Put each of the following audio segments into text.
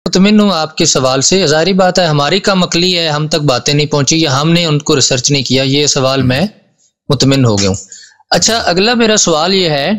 مطمئن ہوں آپ کے سوال سے. ظاہری بات ہے ہماری کم عقلی ہے، ہم تک باتیں نہیں پہنچی یا ہم نے ان کو ریسرچ نہیں کیا. یہ سوال میں مطمئن ہو گیا ہوں. اچھا اگلا میرا سوال یہ ہے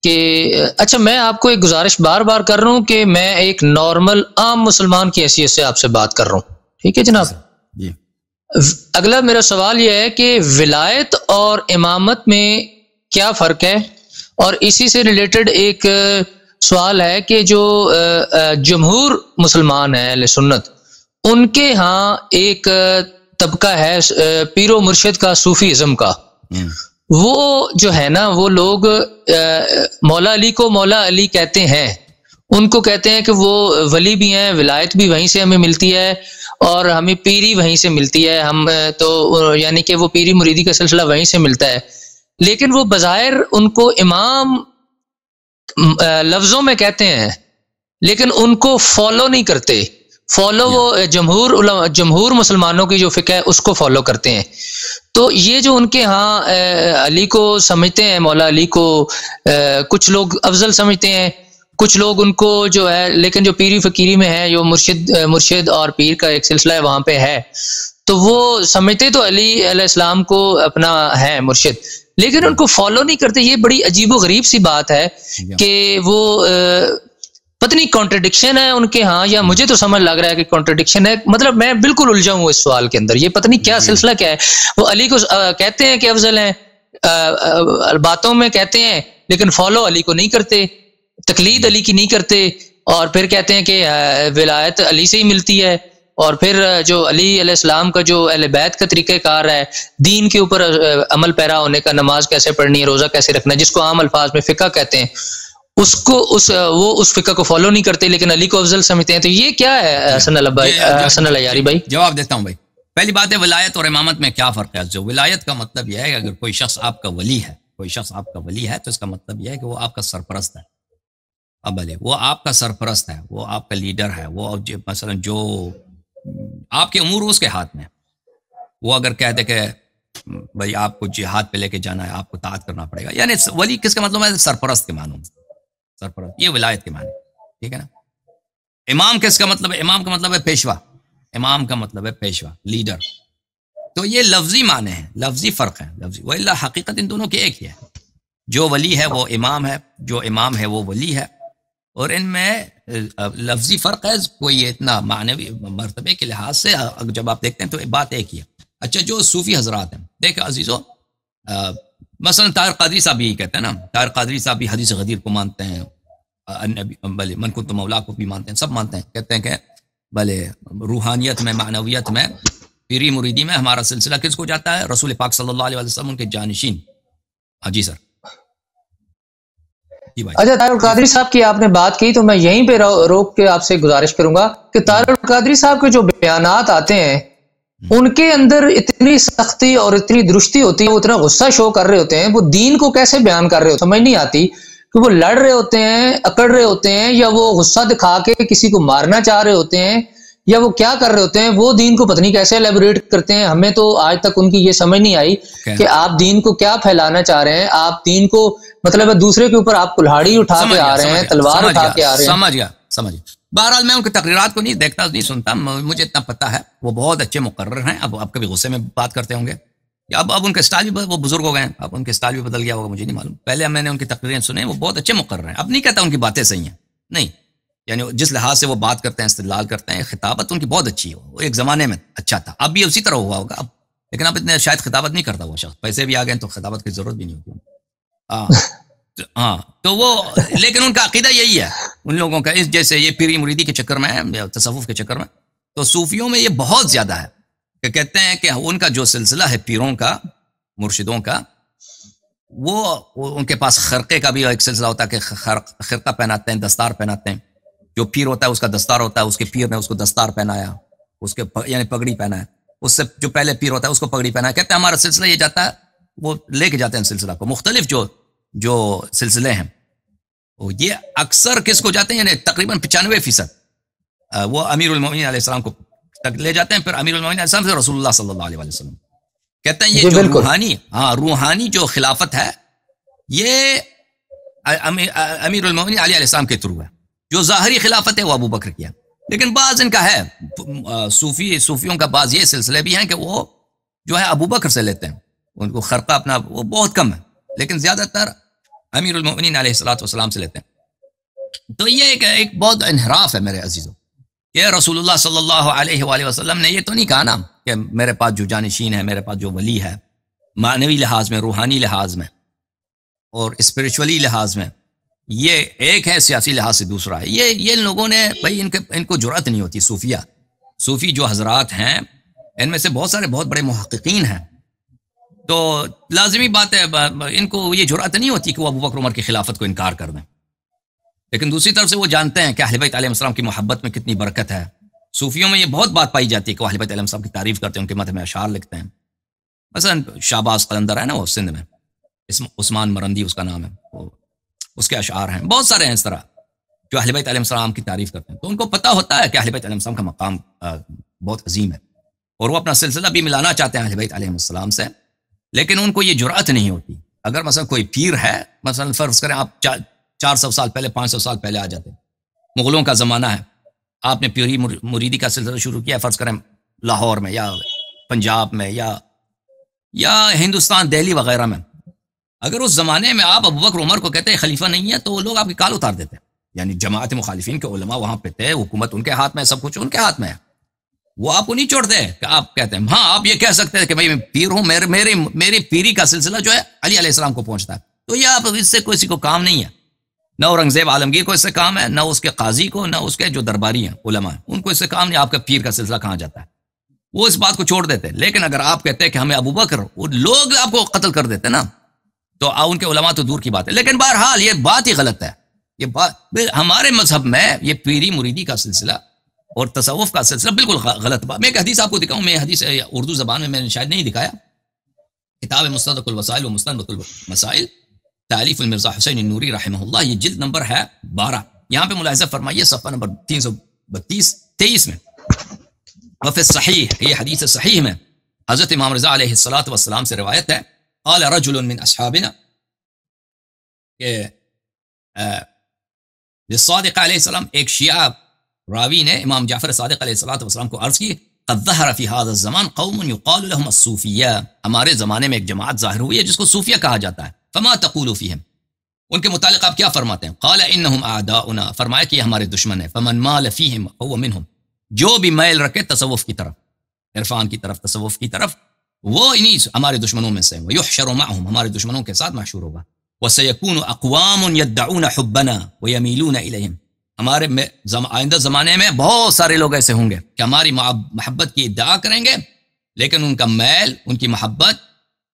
کہ اچھا میں آپ کو ایک گزارش بار بار کر رہا ہوں کہ میں ایک نارمل عام مسلمان کی حیثیت سے آپ سے بات کر رہا ہوں. ٹھیک ہے جناب جی. اگلا میرا سوال یہ ہے کہ ولایت اور امامت میں کیا فرق ہے؟ اور اسی سے ریلیٹڈ ایک سوال ہے کہ جو جمہور مسلمان ہیں اہل سنت، ان کے ہاں ایک طبقہ ہے پیر و مرشد کا، صوفی ازم کا. وہ جو ہے نا وہ لوگ مولا علی کو مولا علی کہتے ہیں. ان کو کہتے ہیں کہ وہ ولی بھی ہیں، ولایت بھی وہیں سے ہمیں ملتی ہے اور ہمیں پیری وہیں سے ملتی ہے. ہم تو یعنی کہ وہ پیری مریدی کا سلسلہ وہیں سے ملتا ہے. لیکن وہ بظاہر ان کو امام لفظوں میں کہتے ہیں لیکن ان کو فالو نہیں کرتے. فالو وہ جمہور مسلمانوں کی جو فقہ ہے اس کو فالو کرتے ہیں. تو یہ جو ان کے ہاں علی کو سمجھتے ہیں، مولا علی کو کچھ لوگ افضل سمجھتے ہیں، کچھ لوگ ان کو جو ہے، لیکن جو پیری فقیری میں ہے، جو مرشد اور پیر کا ایک سلسلہ ہے وہاں پہ ہے، تو وہ سمجھتے تو علی علیہ السلام کو اپنا ہے مرشد، لیکن ان کو فالو نہیں کرتے. یہ بڑی عجیب و غریب سی بات ہے کہ وہ پتہ نہیں کانٹرڈکشن ہے ان کے ہاں، یا مجھے تو سمجھ لگ رہا ہے کہ کانٹرڈکشن ہے. مطلب میں بالکل الجھا ہوں اس سوال کے اندر. یہ پتہ نہیں کیا سلسلہ کیا ہے. وہ علی کو کہتے ہیں کہ افضل ہیں، باتوں میں کہتے ہیں لیکن فالو علی کو نہیں کرتے، تقلید علی کی نہیں کرتے، اور پھر کہتے ہیں کہ ولایت علی سے ہی ملتی ہے. اور پھر جو علی علیہ السلام کا جو اہل بیت کا طریقہ کار ہے دین کے اوپر عمل پیرا ہونے کا، نماز کیسے پڑھنی ہے، روزہ کیسے رکھنا ہے، جس کو عام الفاظ میں فقہ کہتے ہیں، وہ اس فقہ کو فالو نہیں کرتے لیکن علی کو افضل سمجھتے ہیں. تو یہ کیا ہے حسن اللہ یاری بھائی؟ جواب دیتا ہوں بھائی. پہلی بات ہے ولایت اور امامت میں کیا فرق ہے. جو ولایت کا مطلب یہ ہے کہ اگر کوئی شخص آپ کا ولی ہے، تو اس کا مطلب یہ ہے کہ وہ آپ کا سرپرست ہے. اب بھلے وہ آپ کا سرپرست ہے، وہ آپ کا لیڈر ہے، وہ مثلا جو آپ کے امور اس کے ہاتھ میں. وہ اگر کہہ دے کہ بھائی آپ کو جہاد پہ لے کے جانا ہے، آپ کو اطاعت کرنا پڑے گا، یعنی ولی کس کا مطلب ہے؟ سرپرست کے معنوں میں. سرپرست یہ ولایت کے معنی، ٹھیک ہے نا. امام کس کا مطلب ہے؟ امام کا مطلب ہے پیشوا. امام کا مطلب ہے پیشوا، لیڈر. تو یہ لفظی معنی ہے، لفظی فرق ہے. لفظی وإلا حقیقت ان دونوں کی ایک ہی ہے. جو ولی ہے وہ امام ہے، جو امام ہے وہ ولی ہے، اور ان میں لفظی فرق ہے. کوئی اتنا معنوی مرتبے کے لحاظ سے جب آپ دیکھتے ہیں تو بات ایک ہی ہے. اچھا جو صوفی حضرات ہیں، دیکھ عزیزو، مثلا طاہر قادری صاحب بھی کہتے ہیں نا، طاہر قادری صاحب بھی حدیث غدیر کو مانتے ہیں، بلے من کنت مولا کو بھی مانتے ہیں، سب مانتے ہیں. کہتے ہیں کہ بھلے روحانیت میں، معنویت میں، پیری مریدی میں ہمارا سلسلہ کس کو جاتا ہے؟ رسول پاک صلی اللہ علیہ وسلم ان کے جانشین. ہاں جی سر. اچھا طاہر القادری صاحب کی آپ نے بات کی تو میں یہیں پہ روک کے آپ سے گزارش کروں گا کہ طاہر القادری صاحب کے جو بیانات آتے ہیں ان کے اندر اتنی سختی اور اتنی درستی ہوتی ہے، وہ اتنا غصہ شو کر رہے ہوتے ہیں، وہ دین کو کیسے بیان کر رہے ہوتے ہیں سمجھ نہیں آتی کہ وہ لڑ رہے ہوتے ہیں، اکڑ رہے ہوتے ہیں، یا وہ غصہ دکھا کے کسی کو مارنا چاہ رہے ہوتے ہیں، یا وہ کیا کر رہے ہوتے ہیں. وہ دین کو پتہ نہیں کیسے ایلیبوریٹ کرتے ہیں. ہمیں تو آج تک ان کی یہ سمجھ نہیں آئی کہ آپ دین کو کیا پھیلانا چاہ رہے ہیں. آپ دین کو مطلب ہے دوسرے کے اوپر آپ کلہاڑی اٹھا کے آ رہے ہیں، تلوار اٹھا کے آ رہے ہیں. سمجھ گیا. بہرحال میں ان کی تقریرات کو نہیں دیکھتا، نہیں سنتا، مجھے اتنا پتہ ہے وہ بہت اچھے مقرر ہیں. اب آپ کبھی غصے میں بات کرتے ہوں گے، اب ان کا اسٹائل بھی، وہ بزرگ ہو گئے ہیں، اب ان کے اسٹائل بھی بدل گیا ہوگا، مجھے نہیں معلوم. پہلے میں نے ان کی تقریریں سنیں، وہ بہت اچھے مقرر ہیں. اب نہیں کہتا ان کی باتیں صحیح ہیں، نہیں، یعنی جس لحاظ سے وہ بات کرتے ہیں، استدلال کرتے ہیں، خطابت ان کی بہت اچھی ہے. وہ ایک زمانے میں اچھا تھا، اب بھی اسی طرح ہوا ہوگا اب، لیکن اب اتنے شاید خطابت نہیں کرتا وہ شخص. پیسے بھی آ گئے تو خطابت کی ضرورت بھی نہیں ہوتی. ہاں تو وہ، لیکن ان کا عقیدہ یہی ہے ان لوگوں کا. جیسے یہ پیری مریدی کے چکر میں ہے، تصوف کے چکر میں، تو صوفیوں میں یہ بہت زیادہ ہے کہ کہتے ہیں کہ ان کا جو سلسلہ ہے پیروں کا، مرشدوں کا، وہ ان کے پاس خرقے کا بھی ایک سلسلہ ہوتا ہے کہ خرقہ پہناتے ہیں، دستار پہناتے ہیں. جو پیر ہوتا ہے اس کا دستار ہوتا ہے، اس کے پیر نے اس کو دستار پہنایا، اس کے یعنی پگڑی پہنا ہے. اس سے جو پہلے پیر ہوتا ہے اس کو پگڑی پہنا ہے. کہتے ہیں ہمارا سلسلہ یہ جاتا ہے، وہ لے کے جاتے ہیں سلسلہ کو. مختلف جو سلسلے ہیں یہ اکثر کس کو جاتے ہیں، یعنی تقریباً 95% وہ امیر المومنین علیہ السلام کو لے جاتے ہیں. پھر امیر المومنین علیہ السلام سے رسول اللہ صلی اللہ علیہ وسلم. کہتے ہیں یہ جو روحانی جو خلافت ہے یہ امیر المومنین علیہ السلام کے تھرو ہے. جو ظاہری خلافت ہے وہ ابو بکر کیا. لیکن بعض ان کا ہے صوفیوں کا بعض یہ سلسلے بھی ہیں کہ وہ جو ہے ابو بکر سے لیتے ہیں، ان کو خرقہ اپنا وہ بہت کم ہے، لیکن زیادہ تر امیر المؤمنین علیہ الصلوۃ والسلام سے لیتے ہیں۔ تو یہ ایک بہت انحراف ہے میرے عزیزوں، کہ رسول اللہ صلی اللہ علیہ وآلہ وسلم نے یہ تو نہیں کہا نا کہ میرے پاس جو جانشین ہے، میرے پاس جو ولی ہے، معنوی لحاظ میں، روحانی لحاظ میں اور اسپرچولی لحاظ میں، یہ ایک ہے، سیاسی لحاظ سے دوسرا ہے۔ یہ لوگوں نے بھائی ان کو جرأت نہیں ہوتی۔ صوفی جو حضرات ہیں ان میں سے بہت سارے بہت بڑے محققین ہیں، تو لازمی بات ہے ان کو یہ جرأت نہیں ہوتی کہ وہ ابو بکر عمر کی خلافت کو انکار کر دیں، لیکن دوسری طرف سے وہ جانتے ہیں کہ اہل بیت علیہ السلام کی محبت میں کتنی برکت ہے۔ صوفیوں میں یہ بہت بات پائی جاتی ہے کہ وہ اہل بیت علیہ السلام کی تعریف کرتے ہیں، ان کے مدح میں اشعار لکھتے ہیں۔ مثلا شہباز قلندر ہے نا، وہ سندھ میں، عثمان مرندی اس کا نام ہے، اس کے اشعار ہیں، بہت سارے ہیں اس طرح جو اہل بیت علیہ السلام کی تعریف کرتے ہیں۔ تو ان کو پتہ ہوتا ہے کہ اہل بیت علیہ السلام کا مقام بہت عظیم ہے، اور وہ اپنا سلسلہ بھی ملانا چاہتے ہیں اہل بیت علیہ السلام سے، لیکن ان کو یہ جرأت نہیں ہوتی۔ اگر مثلا کوئی پیر ہے، مثلا فرض کریں آپ 400 سال پہلے، 500 سال پہلے آ جاتے ہیں، مغلوں کا زمانہ ہے، آپ نے پیری مریدی کا سلسلہ شروع کیا، فرض کریں لاہور میں یا پنجاب میں یا ہندوستان دہلی وغیرہ میں، اگر اس زمانے میں آپ ابو بکر عمر کو کہتے ہیں خلیفہ نہیں ہے، تو لوگ آپ کی کال اتار دیتے ہیں۔ یعنی جماعت مخالفین کے علماء وہاں پہ تھے، حکومت ان کے ہاتھ میں، سب کچھ ان کے ہاتھ میں ہے، وہ آپ کو نہیں چھوڑتے کہ آپ کہتے ہیں ہاں آپ یہ کہہ سکتے ہیں کہ بھائی میں پیر ہوں، میری پیری کا سلسلہ جو ہے علی علیہ السلام کو پہنچتا ہے، تو یہ آپ اس سے کسی کو کام نہیں ہے، نہ اورنگزیب عالمگیر کو اس سے کام ہے، نہ اس کے قاضی کو، نہ اس کے جو درباری ہیں علماء ہیں، ان کو اس سے کام نہیں آپ کا پیر کا سلسلہ کہاں جاتا ہے، وہ اس بات کو چھوڑ دیتے۔ لیکن اگر آپ کہتے ہیں کہ ہمیں ابو بکر، وہ لوگ آپ کو قتل کر دیتے نا، تو ان کے علماء تو دور کی بات ہے۔ لیکن بہرحال یہ بات ہی غلط ہے، یہ بات ہمارے مذہب میں یہ پیری مریدی کا سلسلہ اور تصوف کا سلسلہ بالکل غلط بات۔ میں ایک حدیث آپ کو دکھاؤں، میں حدیث اردو زبان میں نے شاید نہیں دکھایا، کتاب مستدرک الوسائل و مستنبط المسائل، تالیف المرزا حسین النوری رحمہ اللہ، یہ جلد نمبر ہے 12، یہاں پہ ملاحظہ فرمائیے صفحہ نمبر 323 میں، وفی الصحیح، یہ حدیث صحیح میں حضرت امام رضا علیہ الصلوۃ والسلام سے روایت ہے، قال رجل من اصحابنا، کہ للصادق علیہ السلام، ایک شیعہ راوی نے امام جعفر صادق علیہ الصلوۃ والسلام کو عرض کی، قد ظہر فی هذا الزمان قوم یقال لهم الصوفیہ، ہمارے زمانے میں ایک جماعت ظاہر ہوئی ہے جس کو صوفیہ کہا جاتا ہے، فما تقول فیہم، ان کے متعلق آپ کیا فرماتے ہیں؟ قال انہم اعداؤنا، فرمایا کہ یہ ہمارے دشمن ہیں، فمن مال فیہم فهو منہم، جو بھی میل رکھے تصوف کی طرف، عرفان کی طرف، تصوف کی طرف، وہ انہی ہمارے دشمنوں میں سے ہیں، ویحشر معہم، ہمارے دشمنوں کے ساتھ محشور ہوگا، وسیکون اقوام یدعون حبنا ویمیلون الیہم، ہمارے آئندہ زمانے میں بہت سارے لوگ ایسے ہوں گے کہ ہماری محبت کی ادعا کریں گے، لیکن ان کا میل، ان کی محبت،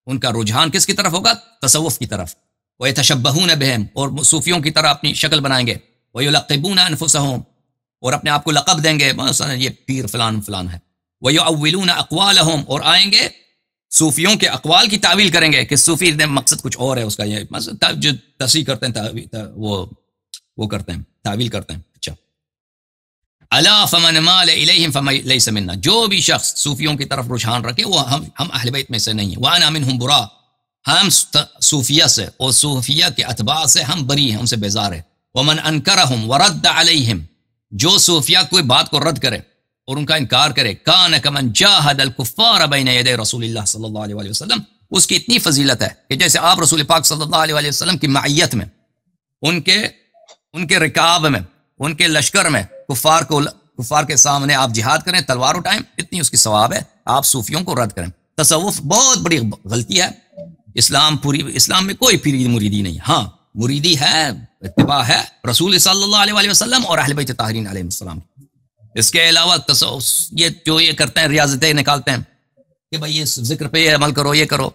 ان کا رجحان کس کی طرف ہوگا؟ تصوف کی طرف، ویتشبہون بہم، اور صوفیوں کی طرح اپنی شکل بنائیں گے، ویلقبون انفسہم، اور اپنے آپ کو لقب دیں گے، مثلا یہ پیر فلان فلان ہے، ویؤولون اقوالہم، اور آئیں گے صوفیوں کے اقوال کی تعویل کریں گے کہ صوفی نے مقصد کچھ اور ہے اس کا، یہ جو تصریح کرتے ہیں وہ کرتے ہیں، تعویل کرتے ہیں۔ اچھا، الا فمن مال الیہم فلیس منا، جو بھی شخص صوفیوں کی طرف رجحان رکھے وہ ہم اہل بیت میں سے نہیں ہیں، وانا منہم برا، ہم صوفیہ سے اور صوفیہ کے اتباع سے ہم بری ہیں، ان سے بیزار ہیں، ومن انکرہم ورد علیہم، جو صوفیہ کوئی بات کو رد کرے اور ان کا انکار کرے، کان کمن جاہد الکفار بین یدی رسول اللہ صلی اللہ علیہ وآلہ وسلم، اس کی اتنی فضیلت ہے کہ جیسے آپ رسول پاک صلی اللہ علیہ وآلہ وسلم کی معیت میں، ان کے رکاب میں، ان کے لشکر میں کفار کے سامنے آپ جہاد کریں، تلوار اٹھائیں، اتنی اس کی ثواب ہے، آپ صوفیوں کو رد کریں۔ تصوف بہت بڑی غلطی ہے، اسلام میں کوئی پیری مریدی نہیں، ہاں مریدی ہے، اتباع ہے رسول صلی اللہ علیہ وآلہ وسلم اور اہل بیت طاہرین علیہ السلام۔ اس کے علاوہ یہ کرتے ہیں، ریاضتیں نکالتے ہیں کہ بھائی یہ ذکر پہ یہ عمل کرو، یہ کرو،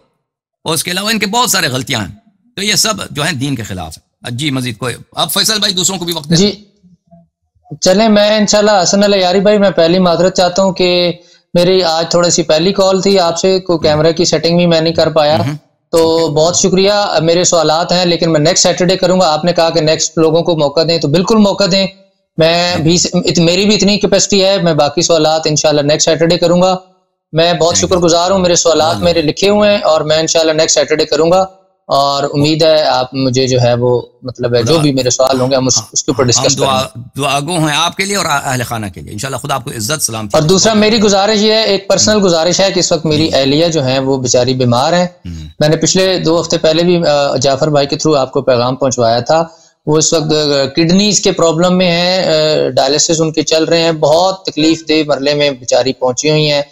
اور اس کے علاوہ ان کے بہت سارے غلطیاں ہیں، تو یہ سب جو ہیں دین کے خلاف ہے۔ جی مزید کوئی؟ اب فیصل بھائی دوسروں کو بھی وقت دیں۔ جی چلیں، میں انشاءاللہ حسن علی یاری بھائی، میں پہلی معذرت چاہتا ہوں کہ میری آج تھوڑی سی پہلی کال تھی آپ سے، کوئی کیمرے کی سیٹنگ بھی میں نہیں کر پایا، تو بہت شکریہ۔ میرے سوالات ہیں لیکن میں نیکسٹ سیٹرڈے کروں گا، آپ نے کہا کہ نیکسٹ لوگوں کو موقع دیں، تو بالکل موقع دیں، میری بھی اتنی کیپیسٹی ہے، میں باقی سوالات انشاءاللہ نیکسٹ سیٹرڈے کروں گا۔ میں بہت شکر گزار ہوں، میرے سوالات میرے لکھے ہوئے ہیں اور میں انشاءاللہ نیکسٹ سیٹرڈے کروں گا۔ اور امید ہے آپ مجھے جو ہے وہ مطلب ہے جو بھی میرے سوال ہوں گے ہم اس کے اوپر ڈسکس کریں گے. دعا گو ہیں آپ کے لیے اور اہل خانہ کے لیے انشاءاللہ. خدا آپ کو عزت سلامتی. اور دوسرا میری گزارش یہ ہے, ایک پرسنل گزارش ہے کہ اس وقت میری اہلیہ جو ہیں وہ بیچاری بیمار ہیں. میں نے پچھلے 2 ہفتے پہلے بھی جعفر بھائی کے تھرو آپ کو پیغام پہنچوایا تھا. وہ اس وقت کڈنیز کے پرابلم میں ہیں, ڈائلسس ان کے چل رہے ہیں, بہت تکلیف دہ مرحلے میں بیچاری پہنچی ہوئی ہیں,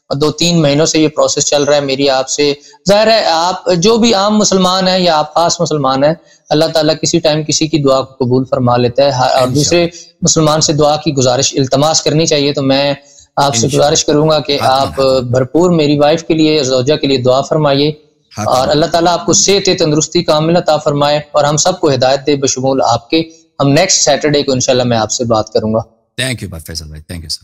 اور 2-3 مہینوں سے یہ پروسیس چل رہا ہے. میری آپ سے ظاہر ہے آپ جو بھی عام مسلمان ہیں یا آپ خاص مسلمان ہیں, اللہ تعالیٰ کسی ٹائم کسی کی دعا کو قبول فرما لیتا ہے, اور دوسرے مسلمان سے دعا کی گزارش التماس کرنی چاہیے. تو میں آپ سے گزارش کروں گا کہ آپ بھرپور میری وائف کے لیے, زوجہ کے لیے دعا فرمائیے, اور اللہ تعالیٰ آپ کو صحت تندرستی کامل عطا فرمائے, اور ہم سب کو ہدایت دے بشمول آپ کے. ہم نیکسٹ سیٹرڈے کو انشاءاللہ میں آپ سے بات کروں گا. تھینک یو فیصل بھائی, تھینک یو سر.